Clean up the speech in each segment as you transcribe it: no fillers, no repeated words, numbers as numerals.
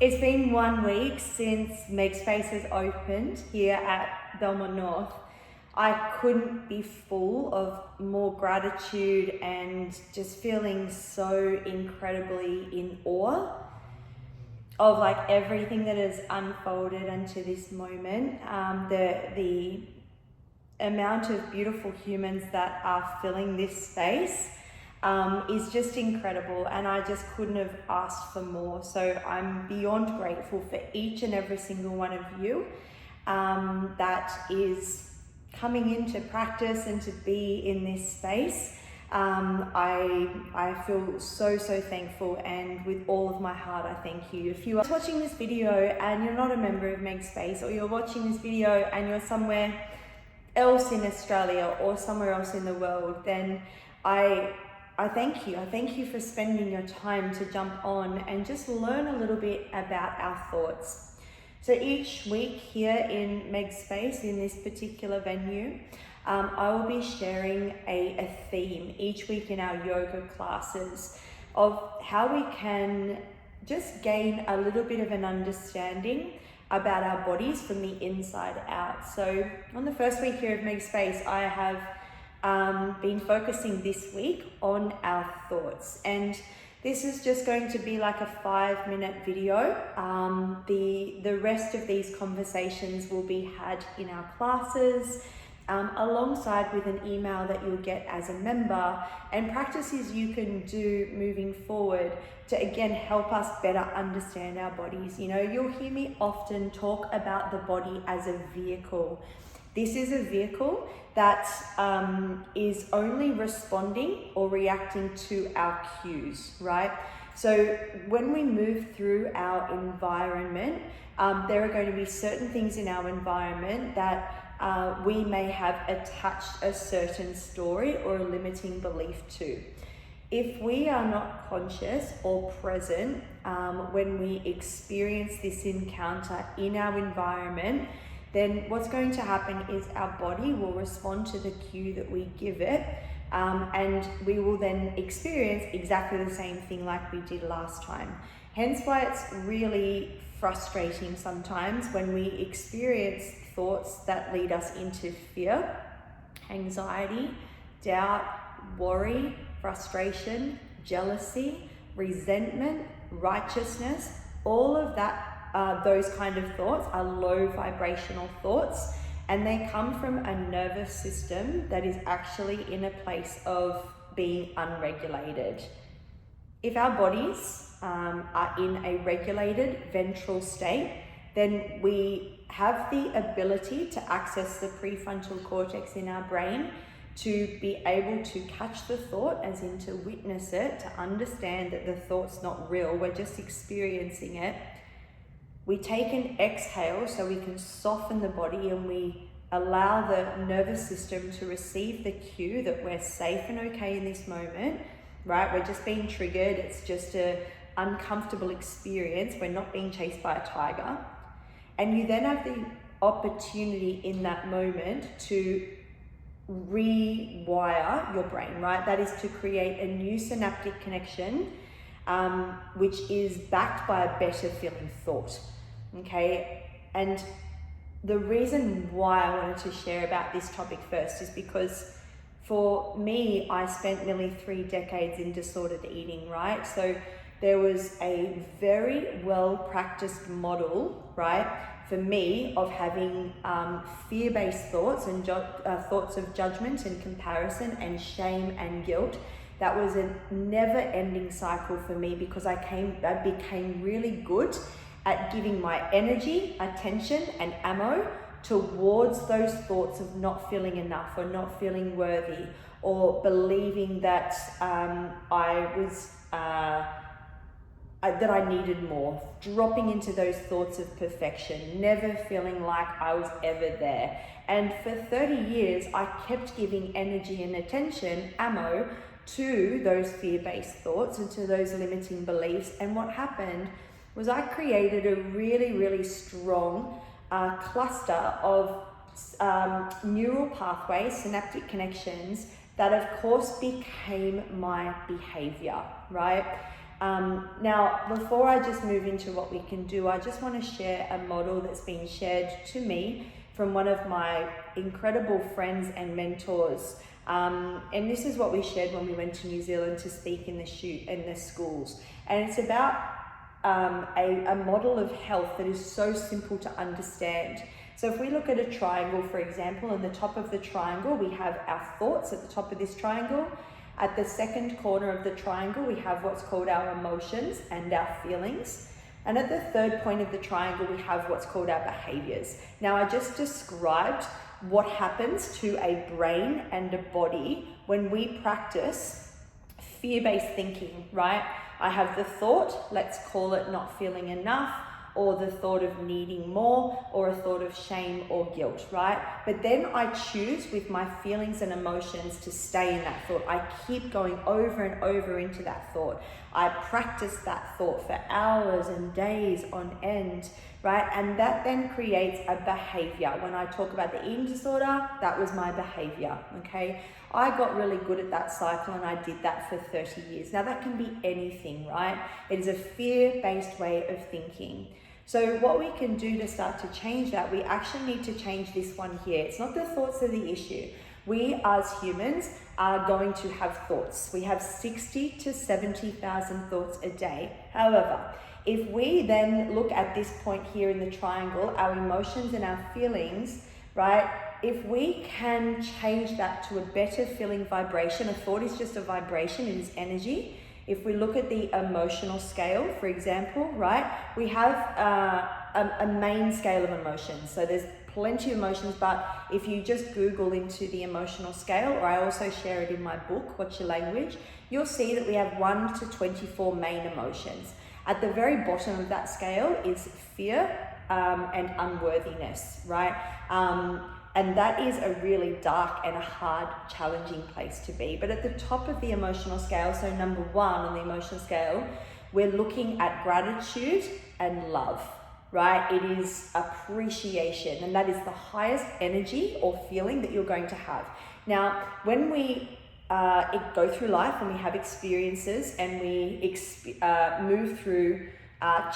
It's been 1 week since Meg Space has opened here at Belmont North. I couldn't be full of more gratitude and just feeling so incredibly in awe of like everything that has unfolded until this moment. The amount of beautiful humans that are filling this space is just incredible, and I just couldn't have asked for more. So I'm beyond grateful for each and every single one of you that is coming into practice and to be in this space. I feel so thankful, and with all of my heart I thank you. If you are watching this video and you're not a member of Meg Space, or you're watching this video and you're somewhere else in Australia or somewhere else in the world, then I thank you. I thank you for spending your time to jump on and just learn a little bit about our thoughts. So each week here in Meg Space, in this particular venue, I will be sharing a theme each week in our yoga classes of how we can just gain a little bit of an understanding about our bodies from the inside out. So on the first week here of Meg Space, I have been focusing this week on our thoughts, and this is just going to be like a 5-minute video. The rest of these conversations will be had in our classes, alongside with an email that you'll get as a member, and practices you can do moving forward to again help us better understand our bodies. You know, you'll hear me often talk about the body as a vehicle. This is a vehicle that is only responding or reacting to our cues, right? So when we move through our environment, there are going to be certain things in our environment that we may have attached a certain story or a limiting belief to. If we are not conscious or present when we experience this encounter in our environment, then what's going to happen is our body will respond to the cue that we give it, and we will then experience exactly the same thing like we did last time. Hence why it's really frustrating sometimes when we experience thoughts that lead us into fear, anxiety, doubt, worry, frustration, jealousy, resentment, righteousness. All of that, those kind of thoughts are low vibrational thoughts, and they come from a nervous system that is actually in a place of being unregulated. If our bodies are in a regulated ventral state, then we have the ability to access the prefrontal cortex in our brain to be able to catch the thought, as in to witness it, to understand that the thought's not real, we're just experiencing it. We take an exhale so we can soften the body, and we allow the nervous system to receive the cue that we're safe and okay in this moment, right? We're just being triggered. It's just an uncomfortable experience. We're not being chased by a tiger. And you then have the opportunity in that moment to rewire your brain, right? That is to create a new synaptic connection, which is backed by a better feeling thought. Okay, and the reason why I wanted to share about this topic first is because for me, I spent nearly 3 decades in disordered eating, right? So there was a very well practiced model, right, for me of having fear-based thoughts and thoughts of judgment and comparison and shame and guilt. That was a never-ending cycle for me, because I became really good at giving my energy, attention, and ammo towards those thoughts of not feeling enough or not feeling worthy, or believing that that I needed more, dropping into those thoughts of perfection, never feeling like I was ever there. And for 30 years, I kept giving energy and attention, ammo, to those fear-based thoughts and to those limiting beliefs. And what happened was I created a really strong cluster of neural pathways, synaptic connections, that of course became my behavior, right? Now, before I just move into what we can do, I just want to share a model that's been shared to me from one of my incredible friends and mentors. And this is what we shared when we went to New Zealand to speak in the schools. And it's about a model of health that is so simple to understand. So if we look at a triangle, for example, in the top of the triangle, we have our thoughts at the top of this triangle. At the second corner of the triangle, we have what's called our emotions and our feelings. And at the third point of the triangle, we have what's called our behaviors. Now, I just described what happens to a brain and a body when we practice fear-based thinking, right? I have the thought, let's call it not feeling enough, or the thought of needing more, or a thought of shame or guilt, right? But then I choose with my feelings and emotions to stay in that thought. I keep going over and over into that thought. I practice that thought for hours and days on end, right? And that then creates a behavior. When I talk about the eating disorder, that was my behavior, okay? I got really good at that cycle and I did that for 30 years. Now that can be anything, right? It is a fear-based way of thinking. So what we can do to start to change that, we actually need to change this one here. It's not the thoughts that are the issue. We as humans are going to have thoughts. We have 60 to 70,000 thoughts a day. However, if we then look at this point here in the triangle, our emotions and our feelings, right? If we can change that to a better feeling vibration, a thought is just a vibration, it is energy. If we look at the emotional scale, for example, right, we have a main scale of emotions. So there's plenty of emotions, but if you just Google into the emotional scale, or I also share it in my book, What's Your Language, you'll see that we have 1 to 24 main emotions. At the very bottom of that scale is fear and unworthiness, right? And that is a really dark and a hard, challenging place to be. But at the top of the emotional scale, so number 1 on the emotional scale, we're looking at gratitude and love, right? It is appreciation, and that is the highest energy or feeling that you're going to have. Now, when we go through life and we have experiences and we move through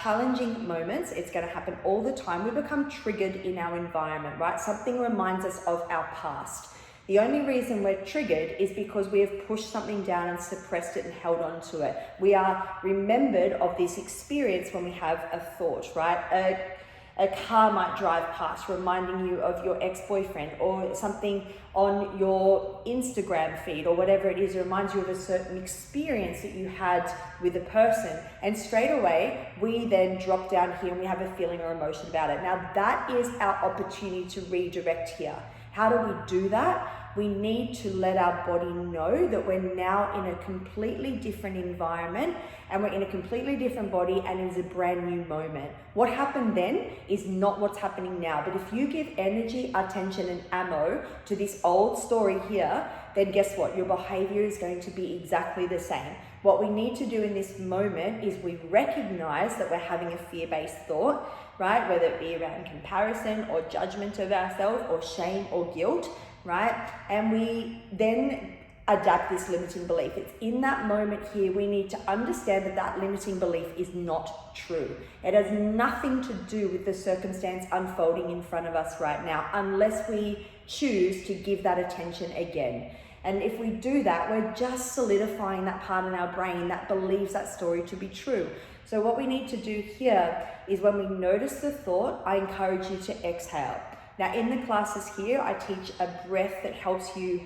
challenging moments, it's going to happen all the time. We become triggered in our environment, right? Something reminds us of our past. The only reason we're triggered is because we have pushed something down and suppressed it and held on to it. We are remembered of this experience when we have a thought, right? A car might drive past reminding you of your ex-boyfriend, or something on your Instagram feed or whatever it is, it reminds you of a certain experience that you had with a person. And straight away, we then drop down here and we have a feeling or emotion about it. Now that is our opportunity to redirect here. How do we do that? We need to let our body know that we're now in a completely different environment and we're in a completely different body and it is a brand new moment. What happened then is not what's happening now. But if you give energy, attention, and ammo to this old story here, then guess what? Your behavior is going to be exactly the same. What we need to do in this moment is we recognize that we're having a fear-based thought, right? Whether it be around comparison or judgment of ourselves or shame or guilt, right? And we then adapt this limiting belief. It's in that moment here we need to understand that that limiting belief is not true. It has nothing to do with the circumstance unfolding in front of us right now, unless we choose to give that attention again. And if we do that, we're just solidifying that part in our brain that believes that story to be true. So what we need to do here is when we notice the thought, I encourage you to exhale. Now in the classes here, I teach a breath that helps you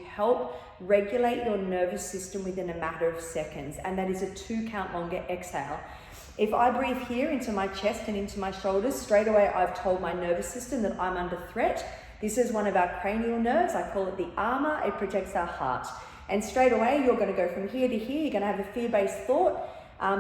regulate your nervous system within a matter of seconds. And that is a 2 count longer exhale. If I breathe here into my chest and into my shoulders, straight away I've told my nervous system that I'm under threat. This is one of our cranial nerves. I call it the armor. It protects our heart. And straight away, you're going to go from here to here. You're going to have a fear-based thought.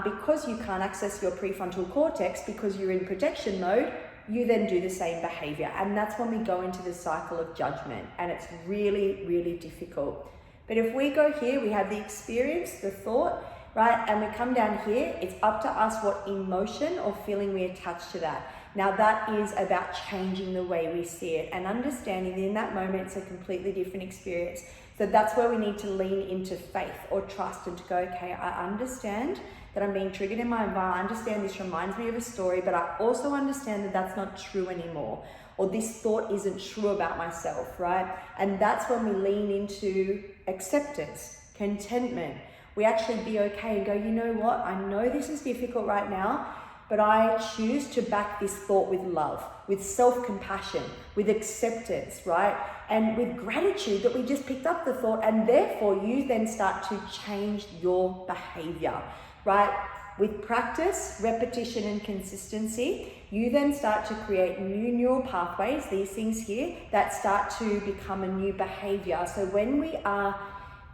Because you can't access your prefrontal cortex because you're in protection mode, you then do the same behavior. And that's when we go into the cycle of judgment. And it's really, really difficult. But if we go here, we have the experience, the thought, right? And we come down here, it's up to us what emotion or feeling we attach to that. Now that is about changing the way we see it and understanding that in that moment it's a completely different experience. So that's where we need to lean into faith or trust and to go, okay, I understand that I'm being triggered in my environment. I understand this reminds me of a story, but I also understand that that's not true anymore. Or this thought isn't true about myself, right? And that's when we lean into acceptance, contentment. We actually be okay and go, you know what? I know this is difficult right now, but I choose to back this thought with love, with self-compassion, with acceptance, right? And with gratitude that we just picked up the thought, and therefore you then start to change your behavior, right? With practice, repetition, and consistency, you then start to create new neural pathways, these things here, that start to become a new behavior. So when we are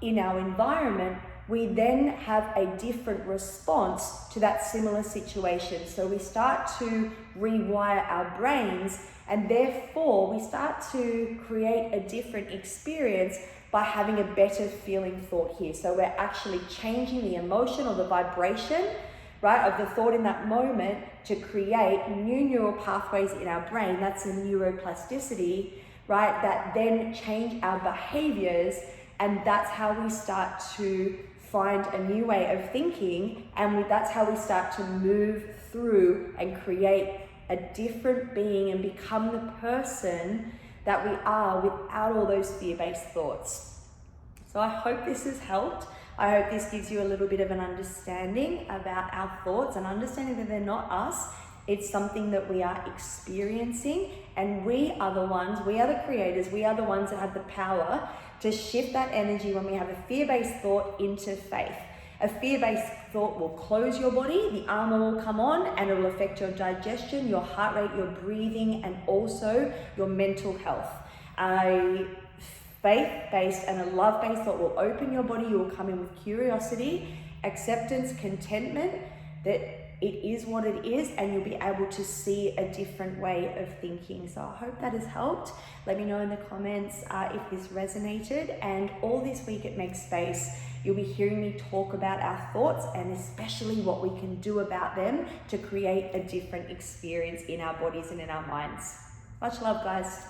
in our environment, we then have a different response to that similar situation. So we start to rewire our brains, and therefore we start to create a different experience by having a better feeling thought here. So we're actually changing the emotion or the vibration, right, of the thought in that moment to create new neural pathways in our brain. That's a neuroplasticity, right, that then change our behaviors, and that's how we start to find a new way of thinking, and that's how we start to move through and create a different being and become the person that we are without all those fear-based thoughts. So I hope this has helped. I hope this gives you a little bit of an understanding about our thoughts and understanding that they're not us. It's something that we are experiencing, and we are the creators, we are the ones that have the power to shift that energy when we have a fear-based thought into faith. A fear-based thought will close your body, the armor will come on, and it will affect your digestion, your heart rate, your breathing, and also your mental health. A faith-based and a love-based thought will open your body. You will come in with curiosity, acceptance, contentment, that it is what it is, and you'll be able to see a different way of thinking. So I hope that has helped. Let me know in the comments if this resonated. And all this week at Make Space, you'll be hearing me talk about our thoughts and especially what we can do about them to create a different experience in our bodies and in our minds. Much love, guys.